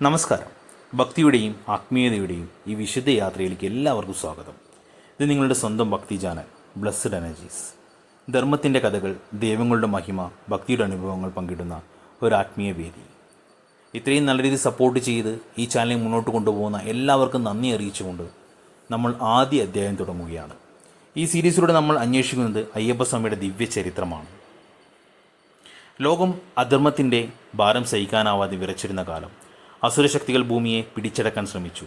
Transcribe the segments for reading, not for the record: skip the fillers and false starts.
നമസ്കാരം. ഭക്തിയുടെയും ആത്മീയതയുടെയും ഈ വിശുദ്ധ യാത്രയിലേക്ക് എല്ലാവർക്കും സ്വാഗതം. ഇത് നിങ്ങളുടെ സ്വന്തം ഭക്തി ചാനൽ ബ്ലെസ്ഡ് എനർജീസ്. ധർമ്മത്തിൻ്റെ കഥകൾ, ദൈവങ്ങളുടെ മഹിമ, ഭക്തിയുടെ അനുഭവങ്ങൾ പങ്കിടുന്ന ഒരു ആത്മീയ വേദി. ഇത്രയും നല്ല രീതിയിൽ സപ്പോർട്ട് ചെയ്ത് ഈ ചാനൽ മുന്നോട്ട് കൊണ്ടുപോകുന്ന എല്ലാവർക്കും നന്ദി അറിയിച്ചുകൊണ്ട് നമ്മൾ ആദ്യ അധ്യായം തുടങ്ങുകയാണ്. ഈ സീരീസിലൂടെ നമ്മൾ അന്വേഷിക്കുന്നത് അയ്യപ്പസ്വാമിയുടെ ദിവ്യ ചരിത്രമാണ്. ലോകം അധർമ്മത്തിൻ്റെ ഭാരം സഹിക്കാനാവാതെ വിറച്ചിരുന്ന കാലം. അസുരശക്തികൾ ഭൂമിയെ പിടിച്ചടക്കാൻ ശ്രമിച്ചു.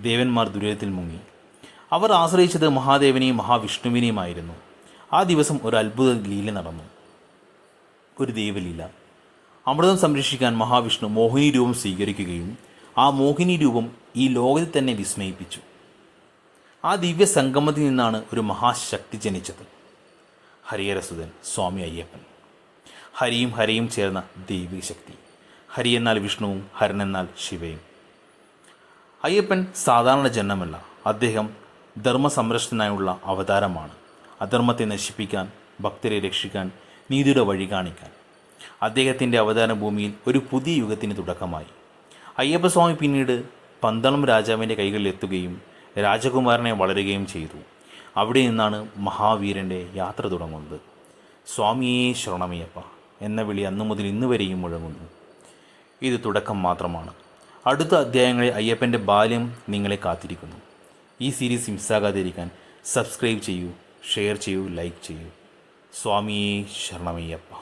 ദേവന്മാർ ദുരിതത്തിൽ മുങ്ങി. അവർ ആശ്രയിച്ചത് മഹാദേവനെയും മഹാവിഷ്ണുവിനെയുമായിരുന്നു. ആ ദിവസം ഒരു അത്ഭുത ലീല നടന്നു. ഒരു ദൈവലീല. അമൃതം സംരക്ഷിക്കാൻ മഹാവിഷ്ണു മോഹിനി രൂപം സ്വീകരിക്കുകയും ആ മോഹിനി രൂപം ഈ ലോകത്തിൽ തന്നെ വിസ്മയിപ്പിച്ചു. ആ ദിവ്യ സംഗമത്തിൽ നിന്നാണ് ഒരു മഹാശക്തി ജനിച്ചത്. ഹരിഹരസുതൻ സ്വാമി അയ്യപ്പൻ. ഹരിയും ഹരയും ചേർന്ന ദൈവിക ശക്തി. ഹരി എന്നാൽ വിഷ്ണുവും ഹരൻ എന്നാൽ ശിവയും. അയ്യപ്പൻ സാധാരണ ജന്മമല്ല. അദ്ദേഹം ധർമ്മസംരക്ഷണത്തിനായുള്ള അവതാരമാണ്. അധർമ്മത്തെ നശിപ്പിക്കാൻ, ഭക്തരെ രക്ഷിക്കാൻ, നീതിയുടെ വഴി കാണിക്കാൻ. അദ്ദേഹത്തിൻ്റെ അവതാര ഭൂമിയിൽ ഒരു പുതിയ യുഗത്തിന് തുടക്കമായി. അയ്യപ്പസ്വാമി പിന്നീട് പന്തളം രാജാവിൻ്റെ കൈകളിൽ എത്തുകയും രാജകുമാരനെ വളരുകയും ചെയ്തു. അവിടെ നിന്നാണ് മഹാവീരൻ്റെ യാത്ര തുടങ്ങുന്നത്. സ്വാമിയേ ശരണമയ്യപ്പ എന്ന വിളി അന്നു മുതൽ ഇന്ന് വരെയും മുഴങ്ങുന്നു. ഇത് തുടക്കം മാത്രമാണ്. അടുത്ത അധ്യായങ്ങളിൽ അയ്യപ്പൻ്റെ ബാല്യം നിങ്ങളെ കാത്തിരിക്കുന്നു. ഈ സീരീസ് മിസ്സാകാതിരിക്കാൻ സബ്സ്ക്രൈബ് ചെയ്യൂ, ഷെയർ ചെയ്യൂ, ലൈക്ക് ചെയ്യൂ. സ്വാമിയേ ശരണമയ്യപ്പ.